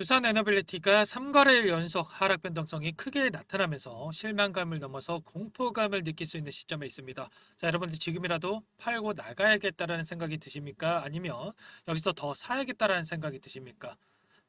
두산 에너빌리티가 3거래일 연속 하락 변동성이 크게 나타나면서 실망감을 넘어서 공포감을 느낄 수 있는 시점에 있습니다. 자, 여러분들 지금이라도 팔고 나가야겠다라는 생각이 드십니까? 아니면 여기서 더 사야겠다라는 생각이 드십니까?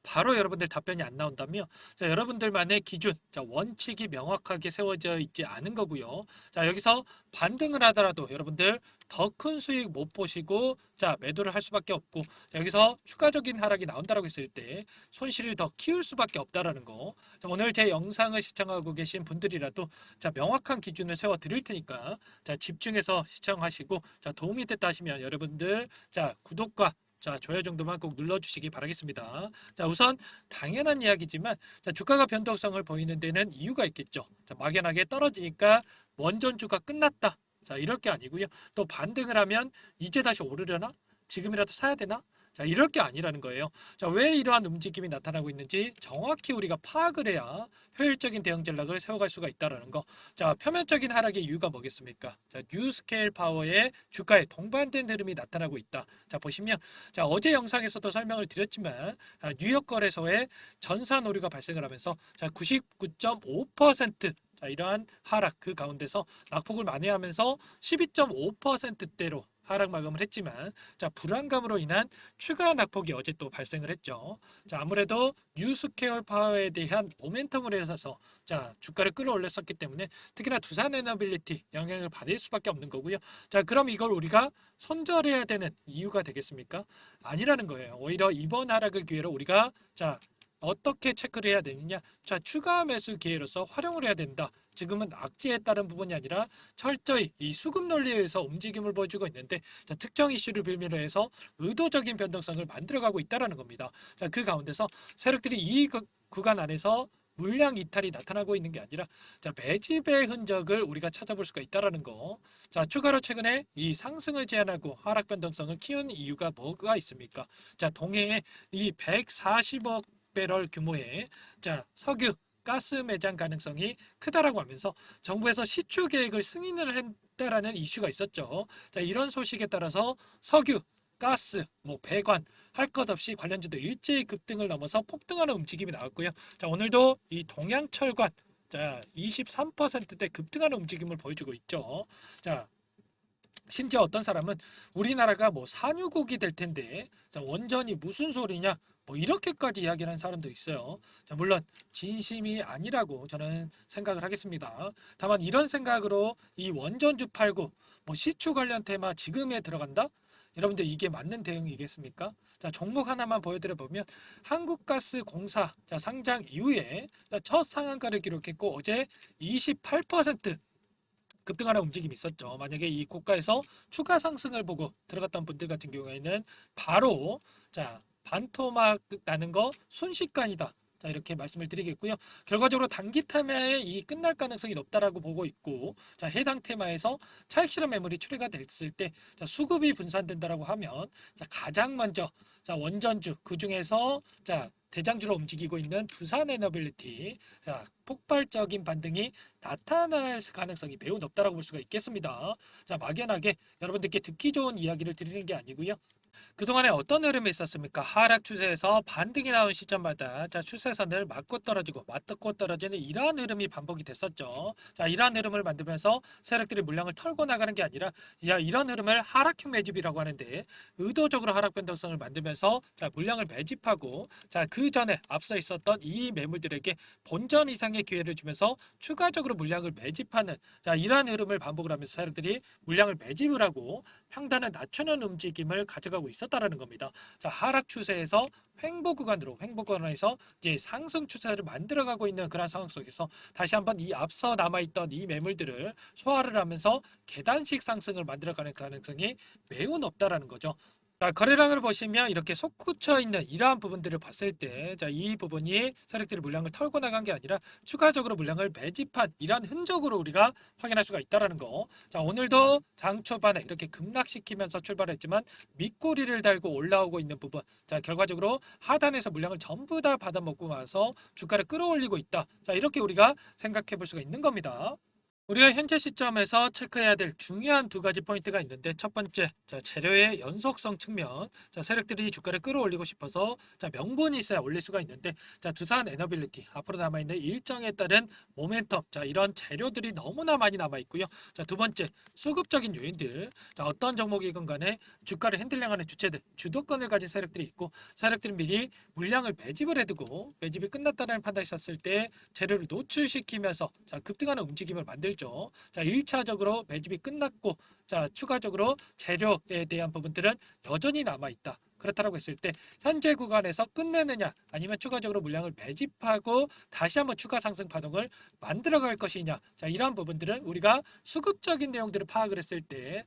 바로 여러분들 답변이 안 나온다면 자, 여러분들만의 기준, 자, 원칙이 명확하게 세워져 있지 않은 거고요. 자, 여기서 반등을 하더라도 여러분들 더 큰 수익 못 보시고 자, 매도를 할 수밖에 없고 여기서 추가적인 하락이 나온다고 했을 때 손실을 더 키울 수밖에 없다라는 거. 자, 오늘 제 영상을 시청하고 계신 분들이라도 자, 명확한 기준을 세워 드릴 테니까 자, 집중해서 시청하시고 자, 도움이 됐다 하시면 여러분들 자, 구독과 자, 좋아요 정도만 꼭 눌러주시기 바라겠습니다. 자, 우선 당연한 이야기지만 자, 주가가 변동성을 보이는 데는 이유가 있겠죠. 자, 막연하게 떨어지니까 원전주가 끝났다. 자, 이럴 게 아니고요. 또 반등을 하면 이제 다시 오르려나? 지금이라도 사야 되나? 자, 이럴 게 아니라는 거예요. 자, 왜 이러한 움직임이 나타나고 있는지 정확히 우리가 파악을 해야 효율적인 대응 전략을 세워갈 수가 있다는 거. 자, 표면적인 하락의 이유가 뭐겠습니까? 자, 뉴스케일 파워의 주가에 동반된 흐름이 나타나고 있다. 자, 보시면 자, 어제 영상에서도 설명을 드렸지만 뉴욕 거래소에 전산 오류가 발생을 하면서 자, 99.5% 자, 이러한 하락 그 가운데서 낙폭을 만회하면서 12.5%대로 하락 마감을 했지만 자, 불안감으로 인한 추가 낙폭이 어제 또 발생을 했죠. 자, 아무래도 뉴스케어 파워에 대한 모멘텀을 해서 자, 주가를 끌어올렸었기 때문에 특히나 두산 에너빌리티 영향을 받을 수밖에 없는 거고요. 자, 그럼 이걸 우리가 손절해야 되는 이유가 되겠습니까? 아니라는 거예요. 오히려 이번 하락을 기회로 우리가 자, 어떻게 체크를 해야 되느냐? 자, 추가 매수 기회로서 활용을 해야 된다. 지금은 악재에 따른 부분이 아니라 철저히 이 수급 논리에 의해서 움직임을 보여주고 있는데 자, 특정 이슈를 빌미로 해서 의도적인 변동성을 만들어가고 있다는 겁니다. 자, 그 가운데서 세력들이 이 구간 안에서 물량 이탈이 나타나고 있는 게 아니라 자, 매집의 흔적을 우리가 찾아볼 수가 있다는 거. 자, 추가로 최근에 이 상승을 제한하고 하락 변동성을 키운 이유가 뭐가 있습니까? 자, 동해에 이 140억 배럴 규모의 자, 석유 가스 매장 가능성이 크다라고 하면서 정부에서 시추 계획을 승인을 했다라는 이슈가 있었죠. 자, 이런 소식에 따라서 석유, 가스, 뭐 배관 할 것 없이 관련주도 일제히 급등을 넘어서 폭등하는 움직임이 나왔고요. 자, 오늘도 이 동양철관 자, 23%대 급등하는 움직임을 보여주고 있죠. 자, 심지어 어떤 사람은 우리나라가 뭐 산유국이 될 텐데 자, 원전이 무슨 소리냐 뭐 이렇게까지 이야기를 하는 사람도 있어요. 자, 물론 진심이 아니라고 저는 생각을 하겠습니다. 다만 이런 생각으로 이 원전주 팔고 뭐 시추 관련 테마 지금에 들어간다? 여러분들 이게 맞는 대응이겠습니까? 자, 종목 하나만 보여드려 보면 한국가스공사 자, 상장 이후에 첫 상한가를 기록했고 어제 28% 급등하는 움직임이 있었죠. 만약에 이 고가에서 추가 상승을 보고 들어갔던 분들 같은 경우에는 바로 자, 반토막 나는 거 순식간이다. 자, 이렇게 말씀을 드리겠고요. 결과적으로 단기 테마에 이 끝날 가능성이 높다라고 보고 있고, 자, 해당 테마에서 차익 실현 매물이 출회가 됐을 때, 자, 수급이 분산된다라고 하면, 자, 가장 먼저, 자, 원전주, 그 중에서, 자, 대장주로 움직이고 있는 두산 에너빌리티, 자, 폭발적인 반등이 나타날 가능성이 매우 높다라고 볼 수가 있겠습니다. 자, 막연하게 여러분들께 듣기 좋은 이야기를 드리는 게 아니고요. 그동안에 어떤 흐름이 있었습니까? 하락 추세에서 반등이 나온 시점마다 자, 추세선을 맞고 떨어지고 맞고 떨어지는 이러한 흐름이 반복이 됐었죠. 자, 이러한 흐름을 만들면서 세력들이 물량을 털고 나가는 게 아니라 야, 이런 흐름을 하락형 매집이라고 하는데 의도적으로 하락 변동성을 만들면서 자, 물량을 매집하고 자, 그 전에 앞서 있었던 이 매물들에게 본전 이상의 기회를 주면서 추가적으로 물량을 매집하는 자, 이러한 흐름을 반복을 하면서 세력들이 물량을 매집을 하고 평단을 낮추는 움직임을 가져가고 있었다라는 겁니다. 자, 하락 추세에서 횡보 구간에서 이제 상승 추세를 만들어가고 있는 그런 상황 속에서 다시 한번 이 앞서 남아있던 이 매물들을 소화를 하면서 계단식 상승을 만들어가는 가능성이 매우 높다라는 거죠. 자, 거래량을 보시면 이렇게 솟구쳐 있는 이러한 부분들을 봤을 때, 자, 이 부분이 세력들이 물량을 털고 나간 게 아니라 추가적으로 물량을 매집한 이러한 흔적으로 우리가 확인할 수가 있다라는 거. 자, 오늘도 장 초반에 이렇게 급락시키면서 출발했지만 밑꼬리를 달고 올라오고 있는 부분. 자, 결과적으로 하단에서 물량을 전부 다 받아먹고 와서 주가를 끌어올리고 있다. 자, 이렇게 우리가 생각해 볼 수가 있는 겁니다. 우리가 현재 시점에서 체크해야 될 중요한 두 가지 포인트가 있는데 첫 번째, 재료의 연속성 측면. 세력들이 주가를 끌어올리고 싶어서 명분이 있어야 올릴 수가 있는데 두산 에너빌리티 앞으로 남아있는 일정에 따른 모멘텀. 이런 재료들이 너무나 많이 남아 있고요. 두 번째, 수급적인 요인들. 어떤 종목이건 간에 주가를 핸들링하는 주체들, 주도권을 가진 세력들이 있고 세력들은 미리 물량을 매집을 해두고 매집이 끝났다는 판단이 있었을 때 재료를 노출시키면서 급등하는 움직임을 만들죠. 1차적으로 매집이 끝났고 추가적으로 재료에 대한 부분들은 여전히 남아 있다. 그렇다고 했을 때 현재 구간에서 끝내느냐 아니면 추가적으로 물량을 매집하고 다시 한번 추가 상승 파동을 만들어 갈 것이냐. 이러한 부분들은 우리가 수급적인 내용들을 파악을 했을 때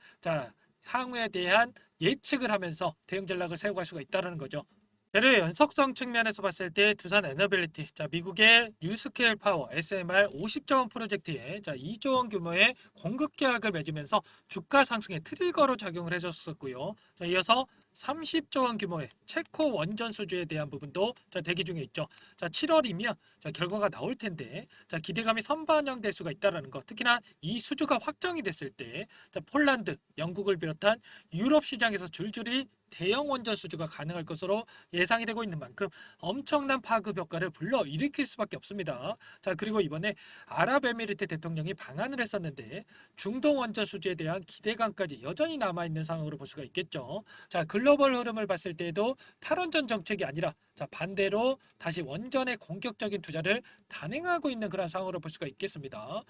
향후에 대한 예측을 하면서 대응 전략을 세워갈 수가 있다는 거죠. 재료의 연속성 측면에서 봤을 때 두산 에너빌리티, 미국의 뉴스케일 파워 SMR 50조 원 프로젝트에 2조 원 규모의 공급 계약을 맺으면서 주가 상승의 트리거로 작용을 해줬었고요. 이어서 30조 원 규모의 체코 원전 수주에 대한 부분도 대기 중에 있죠. 7월이면 결과가 나올 텐데 기대감이 선반영될 수가 있다는 것. 특히나 이 수주가 확정이 됐을 때 폴란드, 영국을 비롯한 유럽 시장에서 줄줄이 대형 원전 수주가 가능할 것으로 예상이 되고 있는 만큼 엄청난 파급 효과를 불러일으킬 수밖에 없습니다. 그리고 이번에 아랍에미리트 대통령이 방한을 했었는데 중동 원전 수주에 대한 기대감까지 여전히 남아있는 상황으로 볼 수가 있겠죠. 글로벌 흐름을 봤을 때도 탈원전 정책이 아니라 반대로 다시 원전에 공격적인 투자를 단행하고 있는 그런 상황으로 볼 수가 있겠습니다.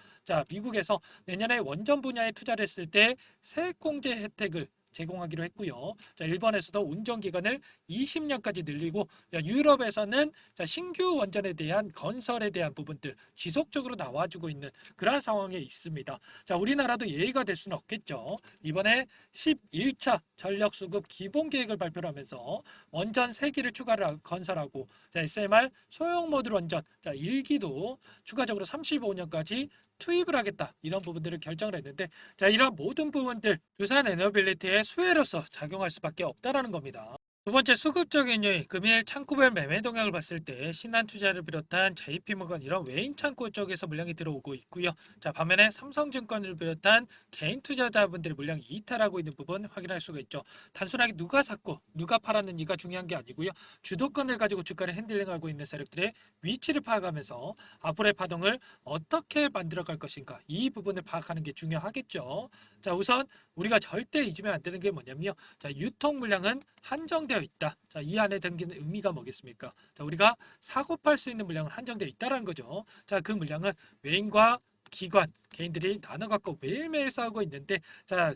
미국에서 내년에 원전 분야에 투자를 했을 때 세액공제 혜택을 제공하기로 했고요. 일본에서도 운전 기간을 20년까지 늘리고 유럽에서는 신규 원전에 대한 건설에 대한 부분들 지속적으로 나와주고 있는 그런 상황에 있습니다. 우리나라도 예의가 될 수는 없겠죠. 이번에 11차 전력수급 기본계획을 발표를 하면서 원전 3기를 추가로 건설하고 SMR 소형 모듈 원전 1기도 추가적으로 35년까지 투입을 하겠다 이런 부분들을 결정을 했는데 이런 모든 부분들 두산 에너빌리티의 수혜로서 작용할 수밖에 없다라는 겁니다. 두 번째 수급적인 요인, 금일 창구별 매매 동향을 봤을 때 신한투자를 비롯한 JP모건 이런 외인 창구 쪽에서 물량이 들어오고 있고요. 반면에 삼성증권을 비롯한 개인 투자자분들의 물량이 이탈하고 있는 부분 확인할 수가 있죠. 단순하게 누가 샀고 누가 팔았는지가 중요한 게 아니고요. 주도권을 가지고 주가를 핸들링하고 있는 세력들의 위치를 파악하면서 앞으로의 파동을 어떻게 만들어갈 것인가 이 부분을 파악하는 게 중요하겠죠. 우선 우리가 절대 잊으면 안 되는 게 뭐냐면요. 유통 물량은 한정되어 있다. 이 안에 담기는 의미가 뭐겠습니까? 우리가 사고 팔 수 있는 물량은 한정되어 있다는 거죠. 그 물량은 외인과 기관, 개인들이 나눠 갖고 매일매일 싸우고 있는데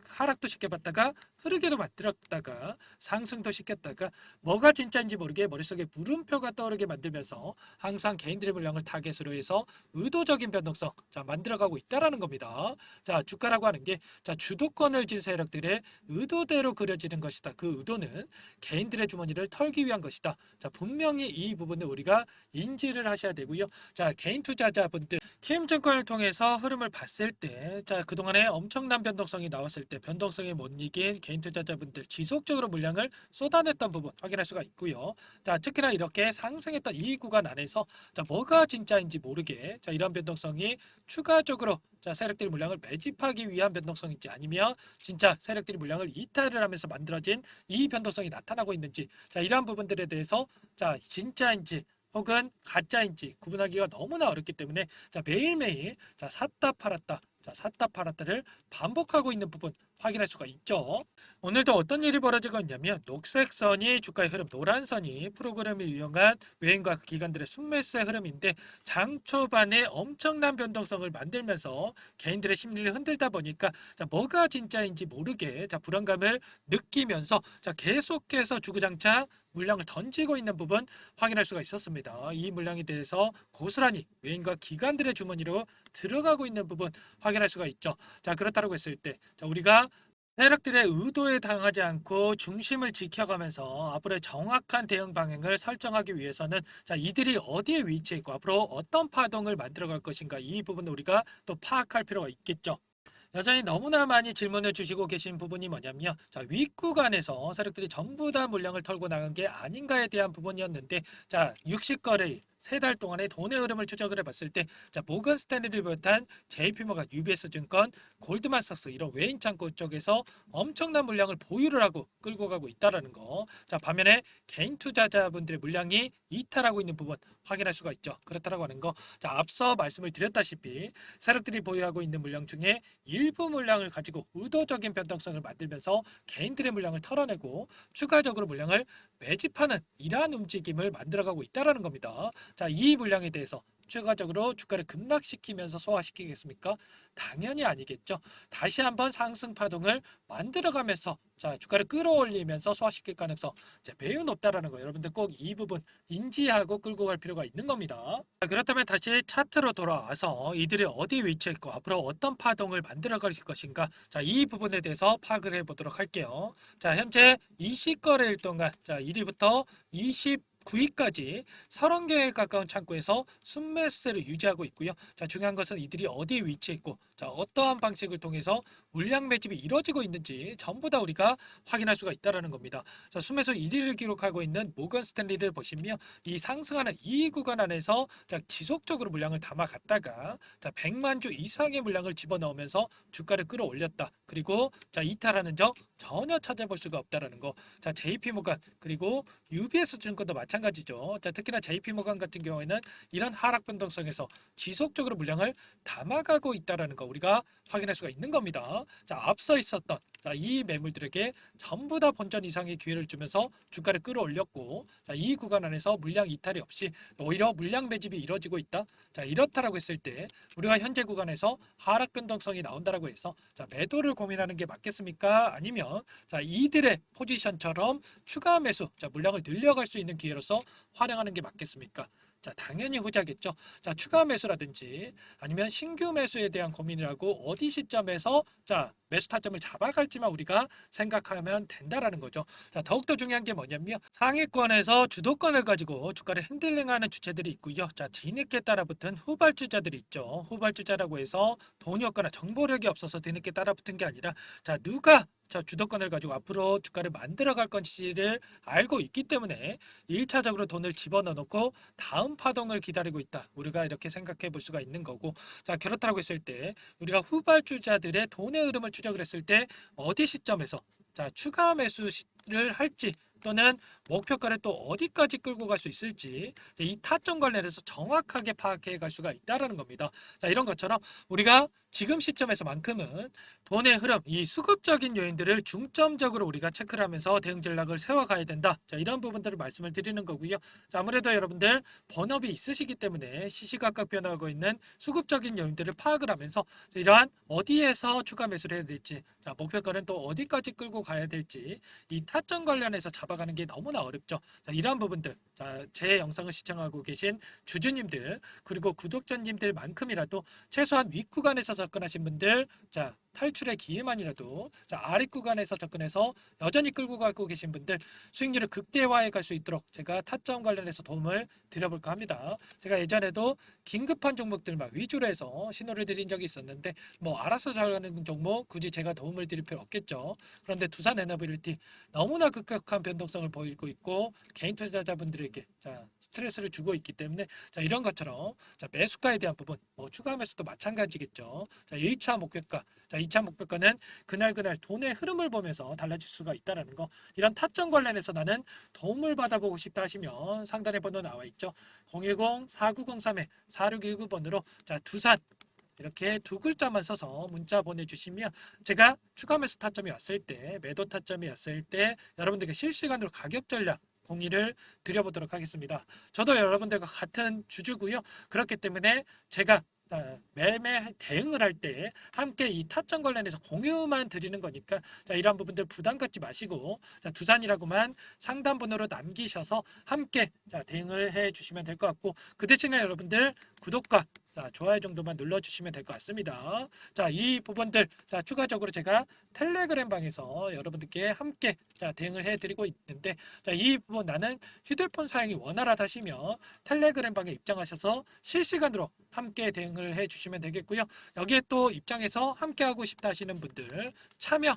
하락도 시켜봤다가 흐르게도 만들었다가 상승도 시켰다가 뭐가 진짜인지 모르게 머릿속에 물음표가 떠오르게 만들면서 항상 개인들의 물량을 타겟으로 해서 의도적인 변동성 만들어가고 있다라는 겁니다. 주가라고 하는 게 주도권을 쥔 세력들의 의도대로 그려지는 것이다. 그 의도는 개인들의 주머니를 털기 위한 것이다. 분명히 이 부분을 우리가 인지를 하셔야 되고요. 개인 투자자분들 키움증권을 통해서 흐름을 봤을 때 그동안에 엄청난 변동성이 나왔을 때 변동성에 못 이긴 개인 투자자분들 지속적으로 물량을 쏟아냈던 부분 확인할 수가 있고요. 특히나 이렇게 상승했던 이 구간 안에서 뭐가 진짜인지 모르게 이런 변동성이 추가적으로 세력들이 물량을 매집하기 위한 변동성인지 아니면 진짜 세력들이 물량을 이탈을 하면서 만들어진 이 변동성이 나타나고 있는지 이러한 부분들에 대해서 진짜인지 혹은 가짜인지 구분하기가 너무나 어렵기 때문에 매일매일 샀다 팔았다 샀다 팔았다를 반복하고 있는 부분 확인할 수가 있죠. 오늘도 어떤 일이 벌어지고 있냐면 녹색 선이 주가의 흐름, 노란 선이 프로그램을 이용한 외인과 기관들의 순매수의 흐름인데 장 초반에 엄청난 변동성을 만들면서 개인들의 심리를 흔들다 보니까 뭐가 진짜인지 모르게 불안감을 느끼면서 계속해서 주구장창 물량을 던지고 있는 부분 확인할 수가 있었습니다. 이 물량에 대해서 고스란히 외인과 기관들의 주머니로 들어가고 있는 부분 확인할 수가 있죠. 그렇다고 했을 때 우리가 세력들의 의도에 당하지 않고 중심을 지켜가면서 앞으로의 정확한 대응 방향을 설정하기 위해서는 이들이 어디에 위치해 있고 앞으로 어떤 파동을 만들어갈 것인가 이 부분을 우리가 또 파악할 필요가 있겠죠. 여전히 너무나 많이 질문을 주시고 계신 부분이 뭐냐면요. 윗구간에서 세력들이 전부 다 물량을 털고 나간 게 아닌가에 대한 부분이었는데 60거래일 세 달 동안의 돈의 흐름을 추적을 해봤을 때, 자, 모건 스탠리를 비롯한 JP모건, UBS증권, 골드만삭스 이런 외인 창구 쪽에서 엄청난 물량을 보유를 하고 끌고 가고 있다라는 거. 자, 반면에 개인 투자자분들의 물량이 이탈하고 있는 부분 확인할 수가 있죠. 그렇다라고 하는 거. 자, 앞서 말씀을 드렸다시피 세력들이 보유하고 있는 물량 중에 일부 물량을 가지고 의도적인 변동성을 만들면서 개인들의 물량을 털어내고 추가적으로 물량을 매집하는 이러한 움직임을 만들어가고 있다라는 겁니다. 자, 이 물량에 대해서 추가적으로 주가를 급락시키면서 소화시키겠습니까? 당연히 아니겠죠. 다시 한번 상승 파동을 만들어가면서 자, 주가를 끌어올리면서 소화시킬 가능성 매우 높다라는 거 여러분들 꼭 이 부분 인지하고 끌고 갈 필요가 있는 겁니다. 자, 그렇다면 다시 차트로 돌아와서 이들이 어디 위치해 있고 앞으로 어떤 파동을 만들어 갈 것인가 자, 이 부분에 대해서 파악을 해보도록 할게요. 자, 현재 20거래일 동안 자, 1위부터 29위까지 30개에 가까운 창구에서 순매수세를 유지하고 있고요. 자, 중요한 것은 이들이 어디에 위치해 있고 자, 어떠한 방식을 통해서 물량 매집이 이루어지고 있는지 전부 다 우리가 확인할 수가 있다는 겁니다. 자, 순매수 1위를 기록하고 있는 모건 스탠리를 보시면 이 상승하는 이 구간 안에서 자, 지속적으로 물량을 담아갔다가 자, 100만 주 이상의 물량을 집어넣으면서 주가를 끌어올렸다. 그리고 자, 이탈하는 적 전혀 찾아볼 수가 없다라는 거. 자, JP모건 그리고 UBS 증권도 마찬가지죠. 자, 특히나 JP모건 같은 경우에는 이런 하락 변동성에서 지속적으로 물량을 담아가고 있다라는 거 우리가 확인할 수가 있는 겁니다. 자, 앞서 있었던 자, 이 매물들에게 전부 다 본전 이상의 기회를 주면서 주가를 끌어올렸고 자, 이 구간 안에서 물량 이탈이 없이 오히려 물량 매집이 이루어지고 있다. 자, 이렇다라고 했을 때 우리가 현재 구간에서 하락 변동성이 나온다라고 해서 자, 매도를 고민하는 게 맞겠습니까? 아니면 자, 이들의 포지션처럼 추가 매수 자, 물량을 늘려갈 수 있는 기회로서 활용하는 게 맞겠습니까? 자, 당연히 후자겠죠. 자, 추가 매수라든지 아니면 신규 매수에 대한 고민이라고 어디 시점에서 자, 매수 타점을 잡아갈지만 우리가 생각하면 된다라는 거죠. 자, 더욱더 중요한 게 뭐냐면 상위권에서 주도권을 가지고 주가를 핸들링하는 주체들이 있고요. 자, 뒤늦게 따라붙은 후발주자들이 있죠. 후발주자라고 해서 돈이 없거나 정보력이 없어서 뒤늦게 따라붙은 게 아니라 자, 누가 자, 주도권을 가지고 앞으로 주가를 만들어갈 건지를 알고 있기 때문에 1차적으로 돈을 집어넣어 놓고 다음 파동을 기다리고 있다. 우리가 이렇게 생각해 볼 수가 있는 거고 자, 그렇다고 했을 때 우리가 후발주자들의 돈의 흐름을 추적을 했을 때 어디 시점에서 자, 추가 매수를 할지 또는 목표가를 또 어디까지 끌고 갈 수 있을지 이 타점 관련해서 정확하게 파악해 갈 수가 있다는 겁니다. 자, 이런 것처럼 우리가 지금 시점에서만큼은 돈의 흐름, 이 수급적인 요인들을 중점적으로 우리가 체크를 하면서 대응 전략을 세워가야 된다. 자, 이런 부분들을 말씀을 드리는 거고요. 자, 아무래도 여러분들 본업이 있으시기 때문에 시시각각 변화하고 있는 수급적인 요인들을 파악을 하면서 이러한 어디에서 추가 매수를 해야 될지, 자, 목표가는 또 어디까지 끌고 가야 될지 이 타점 관련해서 잡아가는 게 너무나 어렵죠. 자, 이러한 부분들, 자, 제 영상을 시청하고 계신 주주님들 그리고 구독자님들만큼이라도 최소한 윗구간에서 접근하신 분들 자, 탈출의 기회만이라도 자, 아랫 구간에서 접근해서 여전히 끌고 가고 계신 분들 수익률을 극대화해 갈 수 있도록 제가 타점 관련해서 도움을 드려볼까 합니다. 제가 예전에도 긴급한 종목들만 위주로 해서 신호를 드린 적이 있었는데 뭐 알아서 잘하는 종목 굳이 제가 도움을 드릴 필요 없겠죠. 그런데 두산 에너빌리티 너무나 급격한 변동성을 보이고 있고 개인 투자자분들에게 자, 스트레스를 주고 있기 때문에 자, 이런 것처럼 자, 매수가에 대한 부분 뭐 추가 매수도 마찬가지겠죠. 자, 1차 목표가 자, 2차 목표가는 그날 돈의 흐름을 보면서 달라질 수가 있다는 거. 이런 타점 관련해서 나는 도움을 받아보고 싶다 하시면 상단에 번호 나와 있죠. 010-4903-4619번으로 자, 두산 이렇게 두 글자만 써서 문자 보내주시면 제가 추가 매수 타점이 왔을 때 매도 타점이 왔을 때 여러분들께 실시간으로 가격 전략 공유를 드려보도록 하겠습니다. 저도 여러분들과 같은 주주고요. 그렇기 때문에 제가 매매 대응을 할 때 함께 이 타점 관련해서 공유만 드리는 거니까 자, 이러한 부분들 부담 갖지 마시고 자, 두산이라고만 상담 번호로 남기셔서 함께 자, 대응을 해 주시면 될 것 같고 그 대신에 여러분들 구독과 자, 좋아요 정도만 눌러주시면 될 것 같습니다. 자, 이 부분들 자, 추가적으로 제가 텔레그램 방에서 여러분들께 함께 자, 대응을 해드리고 있는데 자, 이 부분 나는 휴대폰 사용이 원활하다 하시면 텔레그램 방에 입장하셔서 실시간으로 함께 대응을 해주시면 되겠고요. 여기에 또 입장해서 함께 하고 싶다 하시는 분들 참여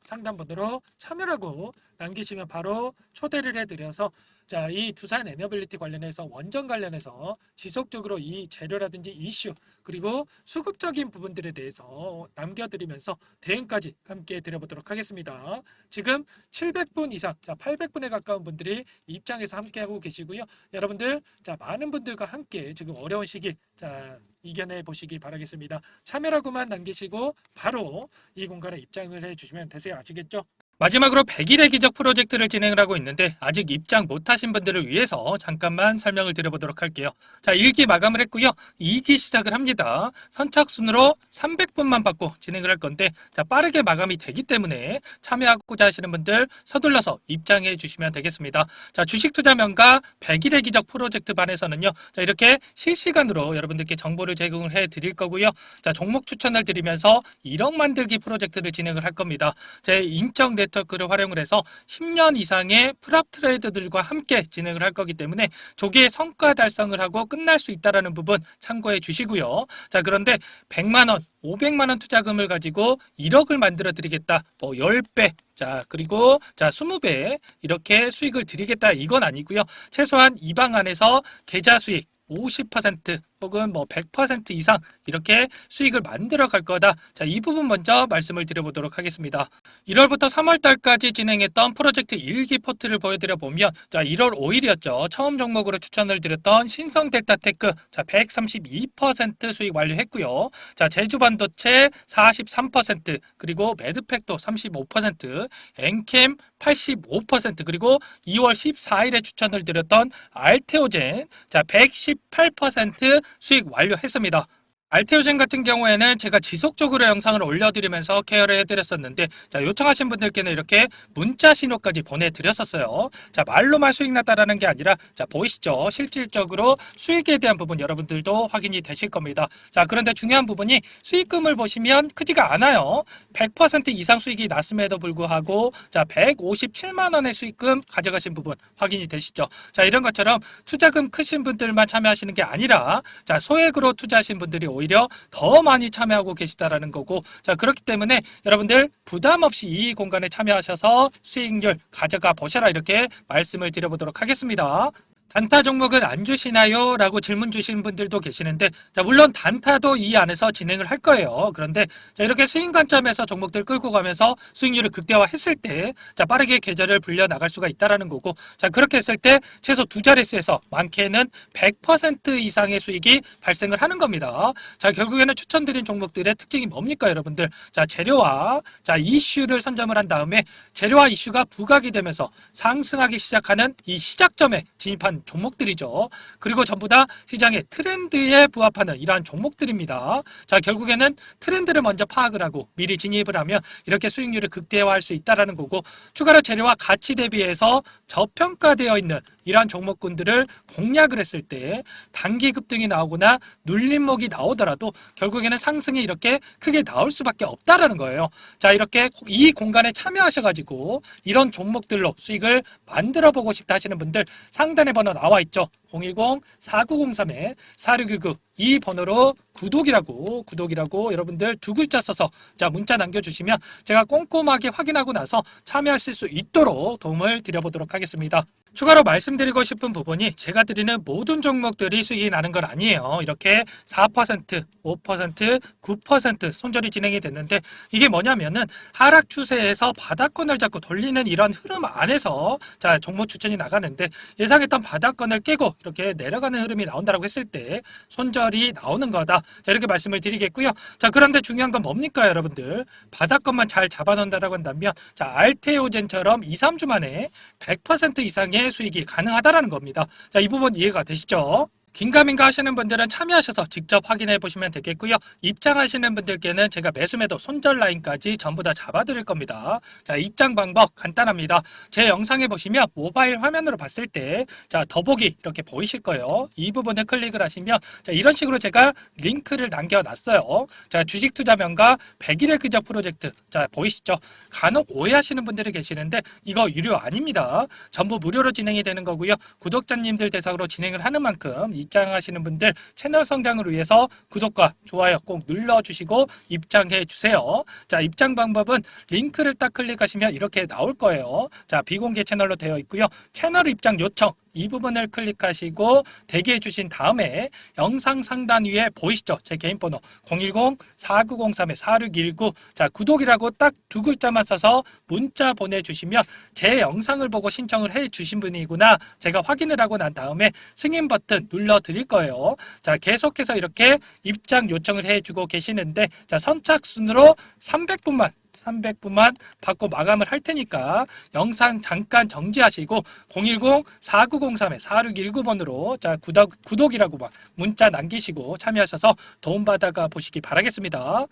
상담번호로 참여라고 남기시면 바로 초대를 해드려서 자, 이 두산 에너빌리티 관련해서 원전 관련해서 지속적으로 이 재료라든지 이슈 그리고 수급적인 부분들에 대해서 남겨드리면서 대응까지 함께 드려보도록 하겠습니다. 지금 700분 이상, 자 800분에 가까운 분들이 입장에서 함께하고 계시고요. 여러분들, 자 많은 분들과 함께 지금 어려운 시기, 자 이겨내 보시기 바라겠습니다. 참여라고만 남기시고 바로 이 공간에 입장을 해주시면 되세요. 아시겠죠? 마지막으로 100일의 기적 프로젝트를 진행을 하고 있는데 아직 입장 못하신 분들을 위해서 잠깐만 설명을 드려보도록 할게요. 자, 1기 마감을 했고요. 2기 시작을 합니다. 선착순으로 300분만 받고 진행을 할 건데 자, 빠르게 마감이 되기 때문에 참여하고자 하시는 분들 서둘러서 입장해 주시면 되겠습니다. 자, 주식투자명가 100일의 기적 프로젝트 반에서는요. 자, 이렇게 실시간으로 여러분들께 정보를 제공을 해 드릴 거고요. 자, 종목 추천을 드리면서 1억 만들기 프로젝트를 진행을 할 겁니다. 제 인적 네트워크를 활용을 해서 10년 이상의 프랍 트레이더들과 함께 진행을 할 거기 때문에 조기에 성과 달성을 하고 끝날 수 있다는 부분 참고해 주시고요. 자, 그런데 100만 원, 500만 원 투자금을 가지고 1억을 만들어 드리겠다. 뭐 10배, 자, 그리고 자, 20배 이렇게 수익을 드리겠다. 이건 아니고요. 최소한 이 방 안에서 계좌 수익 50% 혹은 뭐 100% 이상 이렇게 수익을 만들어 갈 거다. 자, 이 부분 먼저 말씀을 드려보도록 하겠습니다. 1월부터 3월 달까지 진행했던 프로젝트 1기 포트를 보여드려 보면 자, 1월 5일이었죠. 처음 종목으로 추천을 드렸던 신성 델타테크 자, 132% 수익 완료했고요. 자, 제주반도체 43% 그리고 매드팩도 35% 엔캠 85% 그리고 2월 14일에 추천을 드렸던 알테오젠 자, 118% 수익 완료했습니다. 알테오젠 같은 경우에는 제가 지속적으로 영상을 올려드리면서 케어를 해드렸었는데 자, 요청하신 분들께는 이렇게 문자 신호까지 보내드렸었어요. 자, 말로만 수익 났다라는 게 아니라 자, 보이시죠? 실질적으로 수익에 대한 부분 여러분들도 확인이 되실 겁니다. 자, 그런데 중요한 부분이 수익금을 보시면 크지가 않아요. 100% 이상 수익이 났음에도 불구하고 자, 157만 원의 수익금 가져가신 부분 확인이 되시죠? 자, 이런 것처럼 투자금 크신 분들만 참여하시는 게 아니라 자, 소액으로 투자하신 분들이 오히려 더 많이 참여하고 계시다라는 거고 자, 그렇기 때문에 여러분들 부담 없이 이 공간에 참여하셔서 수익률 가져가 보셔라 이렇게 말씀을 드려보도록 하겠습니다. 단타 종목은 안 주시나요? 라고 질문 주시는 분들도 계시는데 자, 물론 단타도 이 안에서 진행을 할 거예요. 그런데 자, 이렇게 수익 관점에서 종목들 끌고 가면서 수익률을 극대화했을 때 자, 빠르게 계좌를 불려 나갈 수가 있다라는 거고 자, 그렇게 했을 때 최소 두 자릿수에서 많게는 100% 이상의 수익이 발생을 하는 겁니다. 자, 결국에는 추천드린 종목들의 특징이 뭡니까 여러분들? 자, 재료와 자, 이슈를 선점을 한 다음에 재료와 이슈가 부각이 되면서 상승하기 시작하는 이 시작점에 진입한 종목들이죠. 그리고 전부 다 시장의 트렌드에 부합하는 이러한 종목들입니다. 자, 결국에는 트렌드를 먼저 파악을 하고 미리 진입을 하면 이렇게 수익률을 극대화할 수 있다는 거고 추가로 재료와 가치 대비해서 저평가되어 있는 이러한 종목군들을 공략을 했을 때 단기 급등이 나오거나 눌림목이 나오더라도 결국에는 상승이 이렇게 크게 나올 수밖에 없다라는 거예요. 자, 이렇게 이 공간에 참여하셔가지고 이런 종목들로 수익을 만들어 보고 싶다 하시는 분들 상단에 번호 나와 있죠. 010-4903-4619 이 번호로 구독이라고 여러분들 두 글자 써서 자, 문자 남겨주시면 제가 꼼꼼하게 확인하고 나서 참여하실 수 있도록 도움을 드려보도록 하겠습니다. 추가로 말씀드리고 싶은 부분이 제가 드리는 모든 종목들이 수익이 나는 건 아니에요. 이렇게 4%, 5%, 9% 손절이 진행이 됐는데 이게 뭐냐면은 하락 추세에서 바닥권을 잡고 돌리는 이런 흐름 안에서 자, 종목 추천이 나가는데 예상했던 바닥권을 깨고 이렇게 내려가는 흐름이 나온다고 했을 때 손절이 나오는 거다. 자, 이렇게 말씀을 드리겠고요. 자, 그런데 중요한 건 뭡니까 여러분들? 바닥권만 잘 잡아놓는다라고 한다면 자, 알테오젠처럼 2, 3주 만에 100% 이상의 수익이 가능하다라는 겁니다. 자, 이 부분 이해가 되시죠? 긴가민가 하시는 분들은 참여하셔서 직접 확인해 보시면 되겠고요. 입장하시는 분들께는 제가 매수매도 손절 라인까지 전부 다 잡아드릴 겁니다. 자, 입장 방법 간단합니다. 제 영상에 보시면 모바일 화면으로 봤을 때 자, 더보기 이렇게 보이실 거예요. 이 부분에 클릭을 하시면 자, 이런 식으로 제가 링크를 남겨놨어요. 자, 주식 투자 명가 100일의 기적 프로젝트 자, 보이시죠? 간혹 오해하시는 분들이 계시는데 이거 유료 아닙니다. 전부 무료로 진행이 되는 거고요. 구독자님들 대상으로 진행을 하는 만큼 이 입장하시는 분들 채널 성장을 위해서 구독과 좋아요 꼭 눌러주시고 입장해 주세요. 자, 입장 방법은 링크를 딱 클릭하시면 이렇게 나올 거예요. 자, 비공개 채널로 되어 있고요. 채널 입장 요청 이 부분을 클릭하시고 대기해 주신 다음에 영상 상단 위에 보이시죠? 제 개인 번호 010-4903-4619 자, 구독이라고 딱 두 글자만 써서 문자 보내주시면 제 영상을 보고 신청을 해 주신 분이구나 제가 확인을 하고 난 다음에 승인 버튼 눌러 드릴 거예요. 자, 계속해서 이렇게 입장 요청을 해주고 계시는데 자, 선착순으로 300분만 받고 마감을 할 테니까 영상 잠깐 정지하시고 010-4903-4619번으로 자, 구독이라고 문자 남기시고 참여하셔서 도움받아가 보시기 바라겠습니다.